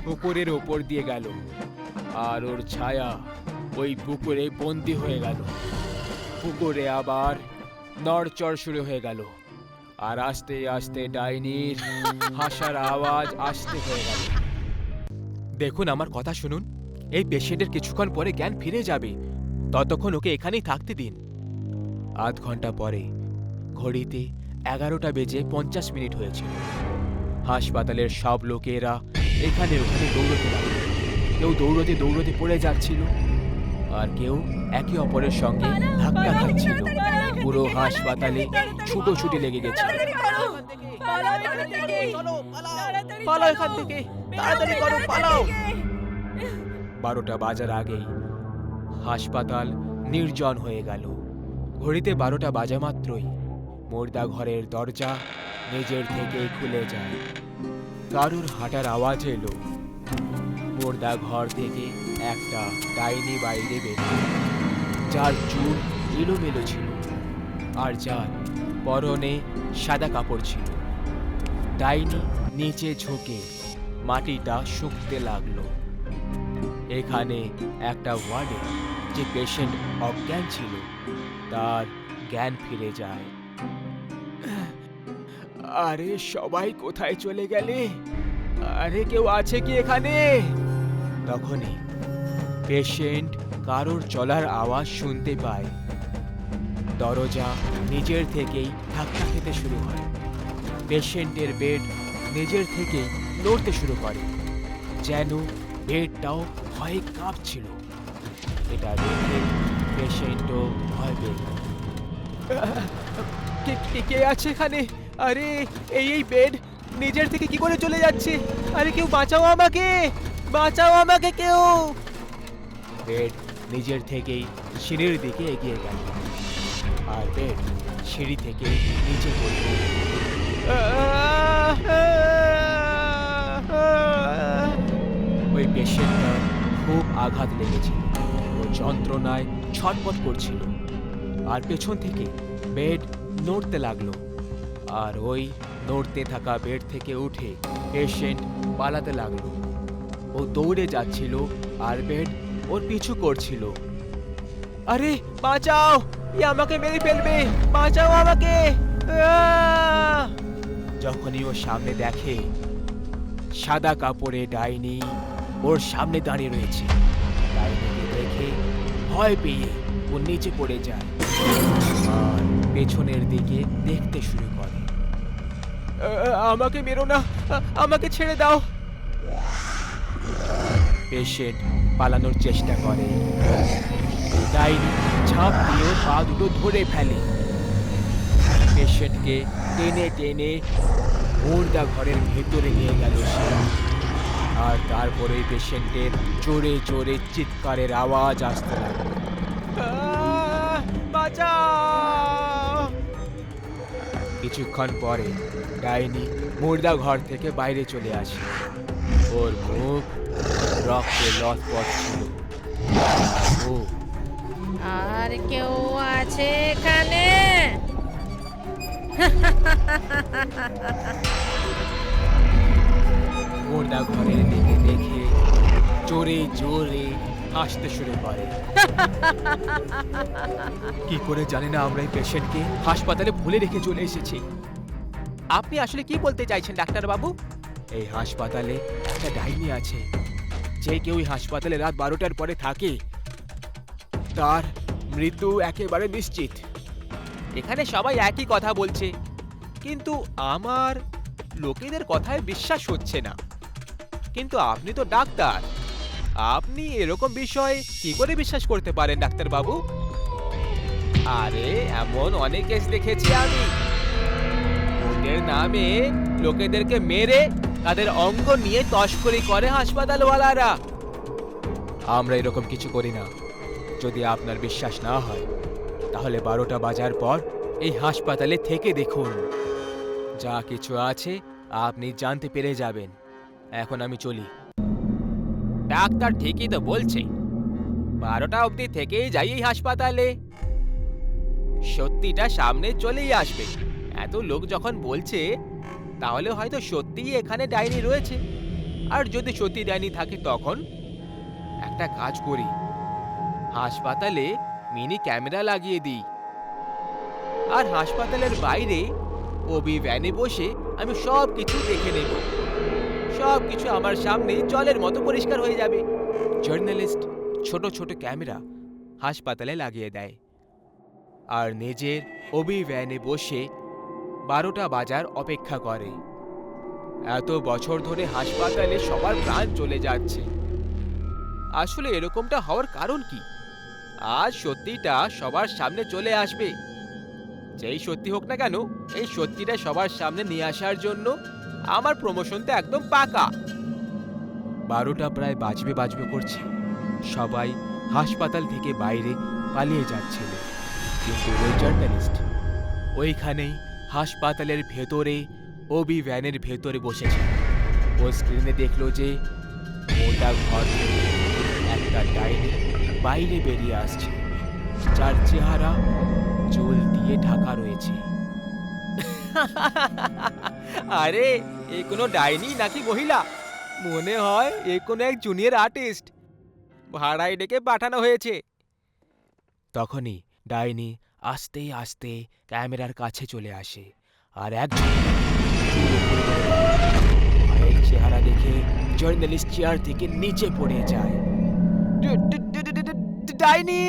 পুকুরের ওপর দিয়ে গেল আর ওর ছায়া ওই পুকুরে বন্দি হয়ে গেল। পুকুরে আবার নড়চড় শুরু হয়ে গেল আর আস্তে আস্তে ডাইনির হাসার আওয়াজ আসতে হয়ে গেল। দেখুন, আমার কথা শুনুন, এই পেশেন্টের কিছুক্ষণ পরে জ্ঞান ফিরে যাবে, ততক্ষণ ওকে এখানেই থাকতে দিন। আধ ঘন্টা পরে ঘড়িতে 11:50 হয়েছিল। হাসপাতালের সব লোকেরা এখানে ওখানে দৌড়তে লাগলো। কেউ দৌড়তে দৌড়তে পড়ে যাচ্ছিল আর কেউ একে অপরের সঙ্গে ধাক্কা খাচ্ছিল। পুরো হাসপাতালে ছুটোছুটি লেগে গেছে। পালাও এখান থেকে, তাড়াতাড়ি করো, পালাও। 12টা বাজার আগেই হাসপাতাল নির্জন হয়ে গেল। ঘড়িতে 12টা বাজা মাত্রই মুর্দা ঘরের দরজা নিজের থেকেই খুলে যায়। কারুর হাঁটার আওয়াজ এলো। মুর্দা ঘর থেকে একটা ডাইনি বাইরে বেরিয়ে, যার চুল এলোমেলো ছিল আর যার পরনে সাদা কাপড় ছিল। ডাইনি নিচে ঝুঁকে মাটিটা শুকতে লাগলো। এখানে একটা ওয়ার্ডে যে পেশেন্ট অজ্ঞান ছিল তার জ্ঞান ফিরে যায়। আরে সবাই কোথায় চলে গেলে? আরে কেউ আছে কি এখানে? তখনই পেশেন্ট কারোর চলার আওয়াজ শুনতে পায়। দরজা নিজের থেকেই ধাক্কা খেতে শুরু হয়। পেশেন্টের বেড নিজের থেকেই নড়তে শুরু করে, যেন বেডটাও ভয়ে কাঁপছিল। এটা দেখে পেশেন্টও ভয় পেয়ে গেল। কে আছে এখানে? আরে এই বেড নিজের থেকে কি করে চলে যাচ্ছে? আরে কেউ বাঁচাও আমাকে, বাঁচাও আমাকে কেউ। বেড নিজের থেকেই সিঁড়ির দিকে এগিয়ে গেল আর বেড সিঁড়ি থেকে নিচে পড়ল। ওই পেশেন্টটার খুব আঘাত লেগেছিল। ও যন্ত্রণায় ছটফট করছিল আর পেছন থেকে বেড নড়তে লাগলো। আর ওই নড়তে থাকা বেড থেকে উঠে পেশেন্ট পালাতে লাগলো। ও দৌড়ে যাচ্ছিল আর বেড ওর পিছু করছিল। আরে বাঁচাও, এ আমাকে মেরে ফেলবে, বাঁচাও আমাকে। যখনই ও সামনে দেখে সাদা কাপড়ে ডাইনি ওর সামনে দাঁড়িয়ে রয়েছে, ডাইনিকে দেখে ভয় পেয়ে ও নিচে পড়ে যায় আর পেছনের দিকে দেখতে শুরু করে। আমাকে মেরো না, আমাকে ছেড়ে দাও। পেশেন্ট পালানোর চেষ্টা করে। ডাইনি ঝাঁপ দিয়ে পা দুটো ধরে ফেলে। পেশেন্টকে টেনে টেনে মুর্দা ঘরের ভেতরে নিয়ে গেল সে। আর তারপরে পেশেন্টের জোরে জোরে চিৎকারের আওয়াজ আসতে লাগলো। বাঁচাও! কিছুক্ষণ পরে ডাইনি মুর্দা ঘর থেকে বাইরে চলে আসে। ওর মুখ রক্তে লথপথ ছিল। ও আর কেউ আছে এখানে? মুর্দা ঘরের দিকে দেখে জোরে জোরে হাসতে শুরু করে। কি করে জানি না আমরা এই পেশেন্টকে হাসপাতালে ভুলে রেখে চলে এসেছি। আপনি আসলে কি বলতে চাইছেন ডাক্তার বাবু? এই হাসপাতালে একটা ডাইনি আছে। যে কেউ এই হাসপাতালে রাত 12টার পরে থাকে তার মৃত্যু একেবারে নিশ্চিত। এখানে সবাই একই কথা বলছে, কিন্তু আমার লোকেদের কথায় বিশ্বাস হচ্ছে না। কিন্তু আপনি তো ডাক্তার, আপনি এরকম বিষয়ে কি করে বিশ্বাস করতে পারেন ডাক্তার বাবু? আরে এমন অনেক কেস দেখেছি আমি। ভোটের নামে লোকেদেরকে মেরে তাদের অঙ্গ নিয়ে তস্করি করে হাসপাতালওয়ালারা। আমরা এরকম কিছু করি না। যদি আপনার বিশ্বাস না হয় তাহলে 12টা বাজার পর এই হাসপাতালে থেকে দেখুন। যা কিছু আছে আপনি জানতে পেরে যাবেন। এখন আমি চলি। ডাক্তার ঠিকই তো বলছে, 12টা অবধি থেকেই যাই এই হাসপাতালে। সত্যিটা সামনে চলেই আসবে। এত লোক যখন বলছে তাহলে হয়তো সত্যিই এখানে ডাইনি রয়েছে। আর যদি সত্যি ডাইনি থাকে তখন একটা কাজ করি, হাসপাতালে মিনি ক্যামেরা লাগিয়ে দিই। আর হাসপাতালের বাইরে ওবি ভ্যানে বসে আমি সব কিছু দেখে নেব। সব কিছু আমার সামনে জলের মতো পরিষ্কার হয়ে যাবে। জার্নালিস্ট ছোট ছোট ক্যামেরা হাসপাতালে লাগিয়ে দেয় আর নিজের ওবি ভ্যানে বসে 12টা বাজার অপেক্ষা করে। এত বছর ধরে হাসপাতালে সবার প্রাণ চলে যাচ্ছে। আসলে এরকমটা হওয়ার কারণ কি? আজ সত্যিটা সবার সামনে চলে আসবে। যেই সত্যি হোক না কেন, এই সত্যিটা সবার সামনে নিয়ে আসার জন্য আমার প্রমোশন তো একদম পাকা। 12টা প্রায় বাজবে করছে। সবাই হাসপাতাল থেকে বাইরে পালিয়ে যাচ্ছিল, কিন্তু ওই জার্নালিস্ট ওইখানেই হাসপাতালের ভেতরে ওবি ভ্যানের ভেতরে বসেছে। ও স্ক্রিনে দেখলো যে ওটা ঘর থেকে একটা ডাইনি বাইরে বেরিয়ে আসছে, যার চেহারা চুল দিয়ে ঢাকা রয়েছে। আরে এ কোনো ডাইনি নাকি মহিলা? মনে হয় এ কোনো এক জুনিয়র আর্টিস্ট, ভাড়ায় ডেকে পাঠানো হয়েছে। তখনই ডাইনি আস্তে আস্তে ক্যামেরার কাছে চলে আসে আর একজন মায়ের চেহারা দেখে জার্নালিস্ট চেয়ার থেকে নিচে পড়ে যায়। ডাইনি!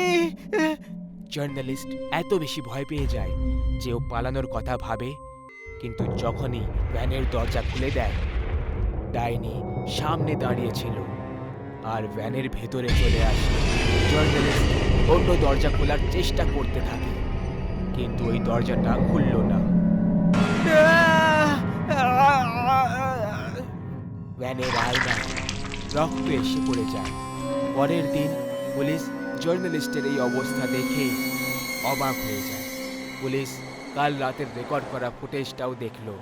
জার্নালিস্ট এত বেশি ভয় পেয়ে যায় যে ও পালানোর কথা ভাবে, কিন্তু যখনই ভ্যানের দরজা খুলে দেয় ডাইনি সামনে দাঁড়িয়েছিল আর ভ্যানের ভেতরে চলে আসে। জার্নালিস্ট অন্য দরজা খোলার চেষ্টা করতে থাকে, কিন্তু ওই দরজাটা খুলল না। ভ্যানের আয়না রক্ত এসে পড়ে যায়। পরের দিন পুলিশ জার্নালিস্টের এই অবস্থা দেখে অবাক হয়ে যায়। পুলিশ কাল রাতের রেকর্ড করা ফুটেজটাও দেখলো।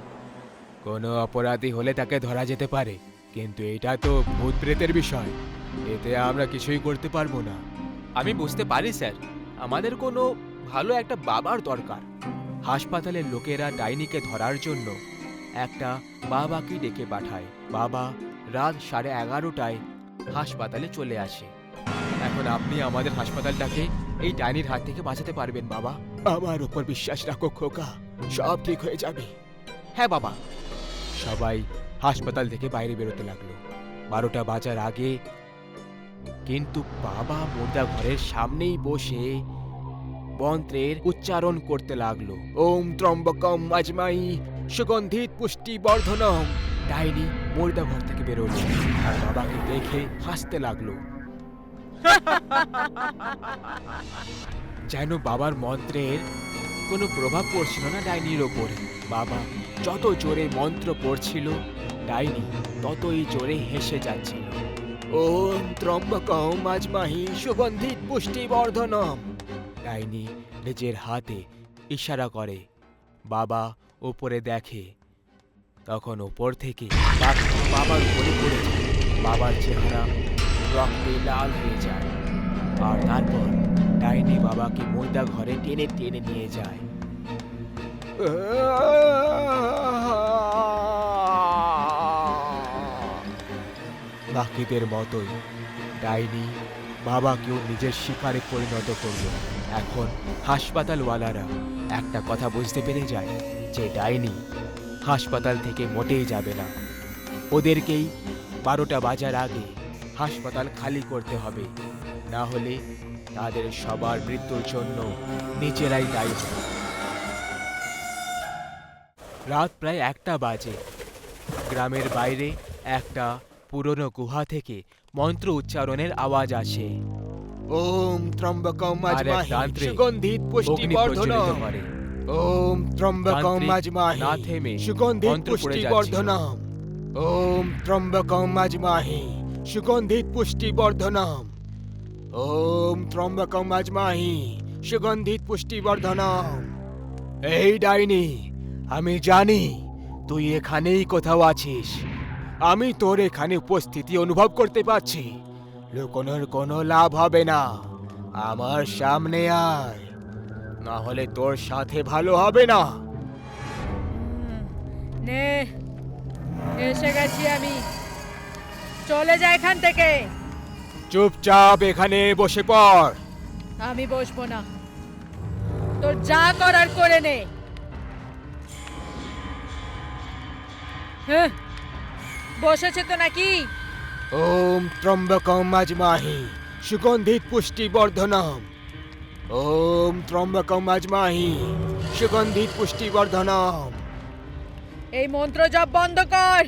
কোনো অপরাধী হলে তাকে ধরা যেতে পারে, কিন্তু এটা তো ভূত প্রেতের বিষয়, এতে আমরা কিছুই করতে পারবো না। আমি বুঝতে পারি স্যার, আমাদের কোনো ভালো একটা বাবার দরকার। হাসপাতালের লোকেরা ডাইনিকে ধরার জন্য একটা বাবাকে ডেকে পাঠায়। বাবা রাত 11:30টায় হাসপাতালে চলে আসে। এখন আপনি আমাদের হাসপাতালটাকে এই ডাইনির হাত থেকে বাঁচাতে পারবেন বাবা। আমার উপর বিশ্বাস রাখো খোকা, সব ঠিক হয়ে যাবে। হ্যাঁ বাবা। সবাই হাসপাতাল থেকে বাইরে বেরোতে লাগলো 12টা বাজার আগে, কিন্তু বাবা মুর্দা ঘরের সামনেই বসে মন্ত্রের উচ্চারণ করতে লাগলো। ওম ত্রম্বকম আজমাই সুগন্ধিত পুষ্টি বর্ধনম। ডাইনি মুর্দা ঘর থেকে বেরোলো আর বাবাকে দেখে হাসতে লাগলো। যেন বাবার মন্ত্রের কোনো প্রভাব পড়ছিল না ডাইনির ওপরে। বাবা যত জোরে মন্ত্র পড়ছিল ডাইনি ততই জোরে হেসে যাচ্ছিল। ওম ত্রম্বকম আজমাহি সুগন্ধিত পুষ্টি বর্ধনম। ডাইনি নিজের হাতে ইশারা করে। বাবা উপরে দেখে, তখন ওপর থেকে বাবার উপরে পড়ে যায়। বাবার চেহারা রক্তে লাল হয়ে যায় আর তারপর ডাইনি বাবাকে মুর্দা ঘরে টেনে টেনে নিয়ে যায়। বাকিদের মতোই ডাইনি বাবাকেও নিজের শিকারে পরিণত করল। এখন হাসপাতালওয়ালারা একটা কথা বুঝতে পেরে যায় যে ডাইনি হাসপাতাল থেকে মোটেই যাবে না। ওদেরকেই 12টা বাজার আগে হাসপাতাল খালি করতে হবে, না হলে তাদের সবার মৃত্যুর জন্য নিজেরাই দায়ী হবে। রাত প্রায় 1টা বাজে। গ্রামের বাইরে একটা পুরনো গুহা থেকে মন্ত্র উচ্চারণের আওয়াজ আসে। ওম ত্রম্বকম আর এক আজমাহি তান্ত্রিক সুগন্ধিত পুষ্টি অগ্নি বর্ধনম। প্রজ্বলিত করে। ওম ত্রম্বকম তান্ত্রিক আজমাহি না থেমে সুগন্ধিত মন্ত্র পড়ে পুষ্টি যাচ্ছিল। বর্ধনম। ওম ত্রম্বকম আজমাহি সুগন্ধিত পুষ্টি বর্ধনম। ওম ত্রম্বকম আজমাহি সুগন্ধিত পুষ্টি বর্ধনম। এই ডাইনি, আমি জানি তুই এখানেই কোথাও আছিস। আমি তোর এখানে উপস্থিতি অনুভব করতে পারছি। লুকোনোর কোনো লাভ হবে না, আমার সামনে আয়, না হলে তোর সাথে ভালো হবে না। নে, এসে গেছি আমি। চলে যা এখান থেকে। চুপচাপ এখানে বসে পড়। আমি বসবো না, তোর যা করার করে নে। হ্যাঁ, বসেছে তো নাকি? ওম ত্রম্বকম আজমাহি সুগন্ধিত পুষ্টি বর্ধনম। ওম ত্রম্বকম আজমাহি সুগন্ধিত পুষ্টি বর্ধনম। এই মন্ত্র জপ বন্ধ কর,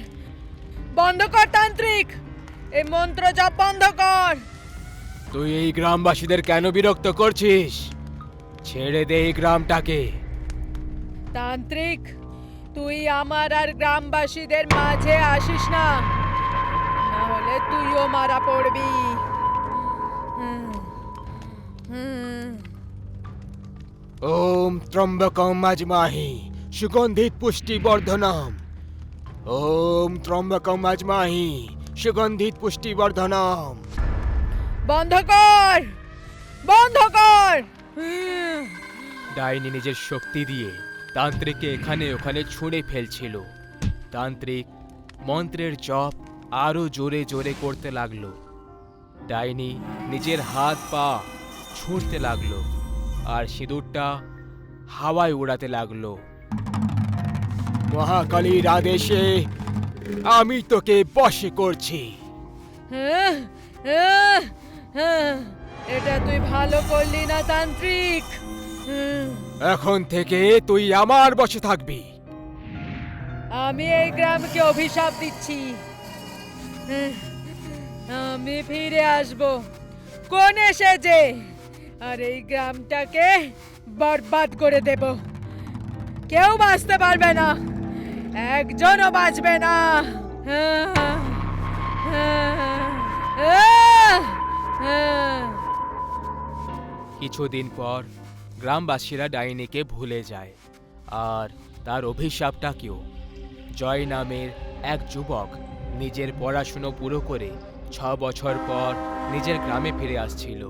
বন্ধ কর তান্ত্রিক, এই মন্ত্র জপ বন্ধ কর। তুই এই গ্রামবাসীদের কেন বিরক্ত করছিস? ছেড়ে দে এই গ্রামটাকে। তান্ত্রিক, তুই আমার আর গ্রামবাসীদের মাঝে আসিস না, না হলে তুইও মারা পড়বি। ওম ত্রম্বকম আজমাহি সুগন্ধিত পুষ্টি বর্ধনম। ওম ত্রম্বকম আজমাহি সুগন্ধিত পুষ্টি বর্ধনম। বন্ধ কর, বন্ধ কর। ডাইনি নিজের শক্তি দিয়ে তান্ত্রিককে এখানে ওখানে ছুঁড়ে ফেলছিল। তান্ত্রিক মন্ত্রের জপ আরো জোরে জোরে করতে লাগলো। ডাইনি নিজের হাত পা ছুঁড়তে লাগলো আর সিঁদুরটা হাওয়ায় উড়াতে লাগলো। মহাকালীর আদেশে আমি তোকে বশে করছি। এটা তুই ভালো করলি না তান্ত্রিক। এখন থেকে তুই আমার বশে থাকবি। আমি এই গ্রামকে অভিশাপ দিচ্ছি, আমি ফিরে আসব কোন এসে যে, আর এই গ্রামটাকে বরবাদ করে দেব। কেউ বাঁচতে পারবে না, একজনও বাঁচবে না। কিছুদিন পর গ্রামবাসীরা ডাইনিকে ভুলে যায় আর তার অভিশাপটাকেও। জয় নামের এক যুবক নিজের পড়াশুনো পুরো করে 6 বছর পর নিজের গ্রামে ফিরে আসছিল।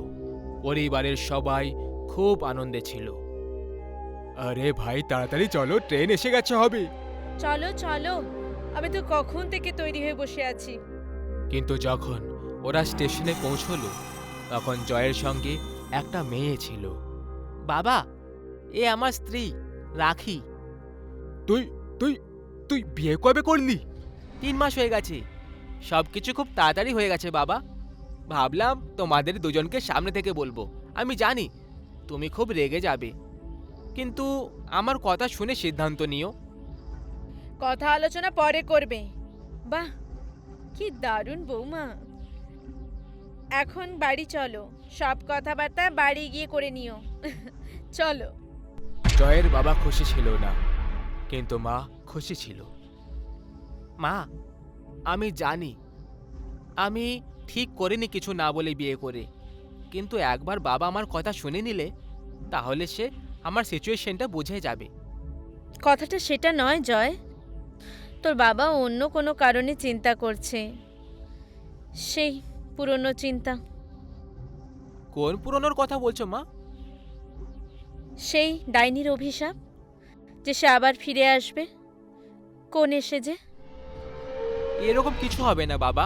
পরিবারের সবাই খুব আনন্দে ছিল। আরে ভাই, তাড়াতাড়ি চলো, ট্রেন এসে গেছে হবে। চলো চলো, আমি তো কখন থেকে তৈরি হয়ে বসে আছি। কিন্তু যখন ওরা স্টেশনে পৌঁছলো তখন জয়ের সঙ্গে একটা মেয়ে ছিল। বাবা, এ আমার স্ত্রী রাখি। তুই তুই তুই বিয়ে কবে করলি? 3 মাস হয়ে গেছে। সবকিছু খুব তাড়াতাড়ি হয়ে গেছে বাবা। ভাবলাম তোমাদের দুজনকে সামনে থেকে বলবো। আমি জানি তুমি খুব রেগে যাবে, কিন্তু আমার কথা শুনে সিদ্ধান্ত নিও। কথা আলোচনা পরে করবে। বাহ, কি দারুণ বৌমা। এখন বাড়ি চলো, সব কথাবার্তা বাড়ি গিয়ে করে নিও। চলো। জয়ের বাবা খুশি ছিল না, কিন্তু মা খুশি ছিল। মা, আমি জানি আমি ঠিক করিনি কিছু না বলে বিয়ে করে, কিন্তু একবার বাবা আমার কথা শুনে নিলে তাহলে সে আমার সিচুয়েশনটা বুঝে যাবে। কথাটা সেটা নয় জয়, তোর বাবা অন্য কোনো কারণে চিন্তা করছে, সেই পুরনো চিন্তা। কোন পুরনোর কথা বলছো মা? সেই ডাইনির অভিশাপ, যে সে আবার ফিরে আসবে। কোন এসে যে? এরকম কিছু হবে না বাবা।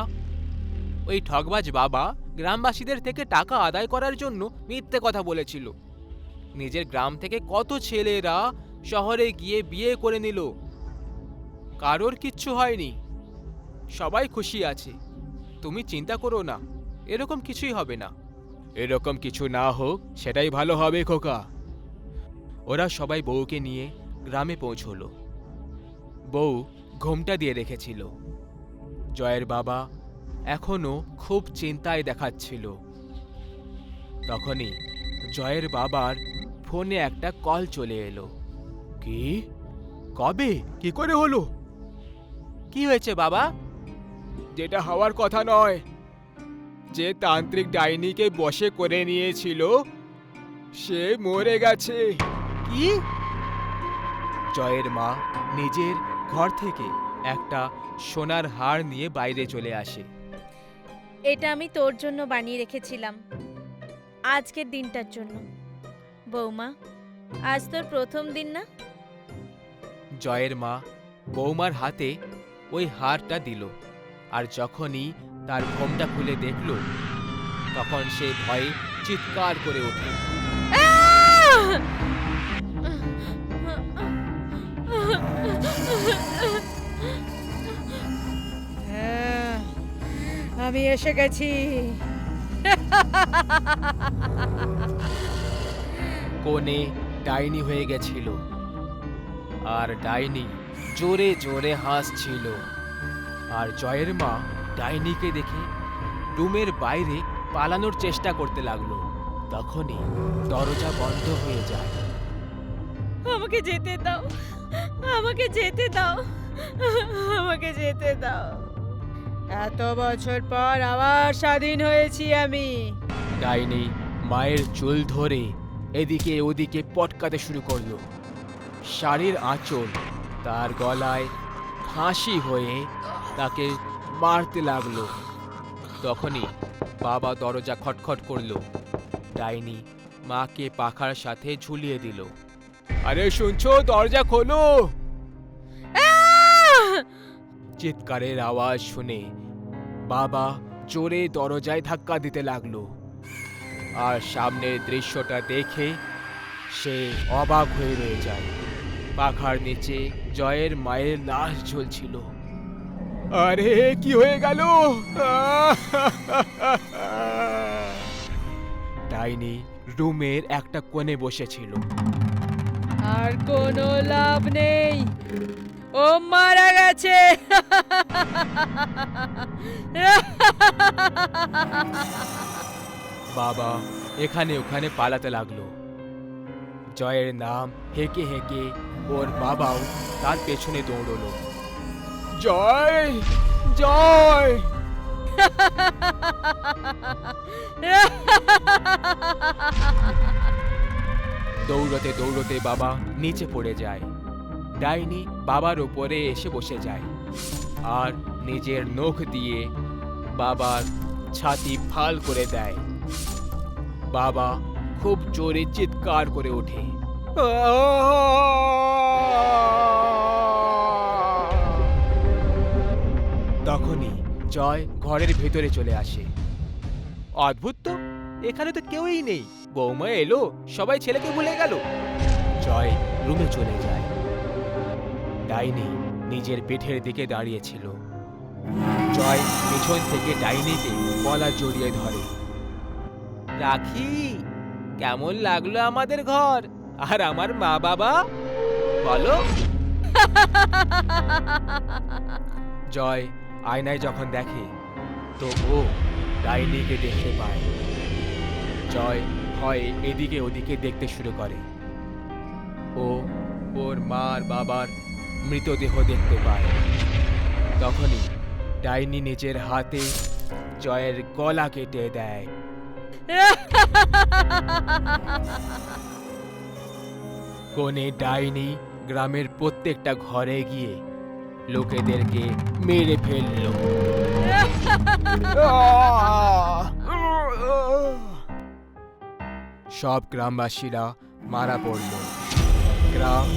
ওই ঠগবাজ বাবা গ্রামবাসীদের থেকে টাকা আদায় করার জন্য মিথ্যে কথা বলেছিল। নিজের গ্রাম থেকে কত ছেলেরা শহরে গিয়ে বিয়ে করে নিল, কারোর কিচ্ছু হয়নি, সবাই খুশি আছে। তুমি চিন্তা করো না, এরকম কিছুই হবে না। এরকম কিছু না হোক সেটাই ভালো হবে খোকা। ওরা সবাই বউকে নিয়ে গ্রামে পৌঁছলো। বউ ঘোমটা দিয়ে রেখেছিল। জয়ের বাবা এখনো খুব চিন্তায় দেখাচ্ছিল। তখনই জয়ের বাবার ফোনে একটা কল চলে এলো। কি? কবে? কি করে হলো? কি হয়েছে বাবা? যেটা হওয়ার কথা নয়, যে তান্ত্রিক ডাইনিকে বশে করে নিয়েছিল সে মরে গেছে। কি? জয়ের মা নিজের ঘর থেকে একটা সোনার হার নিয়ে বাইরে চলে আসে। এটা আমি তোর জন্য বানিয়ে রেখেছিলাম, আজকের দিনটার জন্য। বৌমা, আজ তোর প্রথম দিন না? জয়ের মা বৌমার হাতে ওই হারটা দিল, আর যখনই তার ঘোমটা খুলে দেখল তখন সে ভয়ে চিৎকার করে ওঠে। হ্যাঁ, আমি এসে গেছি। কোণে ডাইনি হয়ে গেছিল, আর ডাইনি জোরে জোরে হাসছিল। আর জয়ের মা ডাইনিকে দেখে রুমের বাইরে পালানোর চেষ্টা করতে লাগলো। তখনই দরজা বন্ধ হয়ে যায়। আমাকে যেতে দাও, আমাকে যেতে দাও, আমাকে যেতে দাও। এত বছর পর আবার স্বাধীন হয়েছি আমি। ডাইনি মায়ের চুল ধরে এদিকে ওদিকে পটকাতে শুরু করলো। শাড়ির আঁচল তার গলায় ফাঁসি হয়ে তাকে মারতে লাগলো। তখনই বাবা দরজা খটখট করলো। ডাইনি মাকে পাখার সাথে ঝুলিয়ে দিল। আরে শুনছো, দরজা খোলো। চিৎকারের আওয়াজ শুনে বাবা জোরে দরজায় ধাক্কা দিতে লাগলো। আর সামনের দৃশ্যটা দেখে সে অবাক হয়ে রয়ে যায়। পাখার নিচে জয়ের মায়ের লাশ ঝুলছিল। আরে কি হয়ে গেল? ডাইনি রুমের একটা কোণে বসেছিল। আর কোনো লাভ নেই, ও মারা গেছে। বাবা এখানে ওখানে পালাতে লাগলো। জয়ের নাম হেঁকে হেঁকে ওর বাবাও তার পেছনে দৌড়লো। জয়, জয়! দৌড়তে দৌড়তে বাবা নিচে পড়ে যায়। ডাইনি বাবার উপরে এসে বসে যায় আর নিজের নখ দিয়ে বাবার ছাতি ফাল করে দেয়। বাবা খুব জোরে চিৎকার করে ওঠে। তখনই জয় ঘরের ভেতরে চলে আসে। অদ্ভুত তো, এখানে তো কেউই নেই। বৌমা এলো, সবাই ছেলেকে ভুলে গেল। জয় রুমে চলে যায়। ডাইনি নিজের পেটের দিকে দাঁড়িয়েছিল। জয় পেছন থেকে ডাইনিকে গলা জড়িয়ে ধরে। রাখি, কেমন লাগলো আমাদের ঘর আর আমার মা বাবা, বলো? জয় আয়নায় যখন দেখে তো ও ডাইনিকে দেখতে পায়। জয় ভয়ে এদিকে ওদিকে দেখতে শুরু করে। ও ওর মা আর বাবার মৃতদেহ দেখতে পায়। তখনই ডাইনি নিজের হাতে জয়ের গলা কেটে দেয়। কোণে ডাইনি গ্রামের প্রত্যেকটা ঘরে গিয়ে লোকেদেরকে মেরে ফেললো। সব গ্রামবাসীরা মারা পড়ল। গ্রাম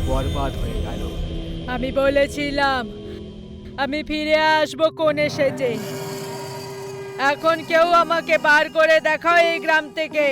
বরবাদ হয়ে গেল। আমি বলেছিলাম আমি ফিরে আসবো কোণে সেজে। এখন কেউ আমাকে বার করে দেখাও এই গ্রাম থেকে।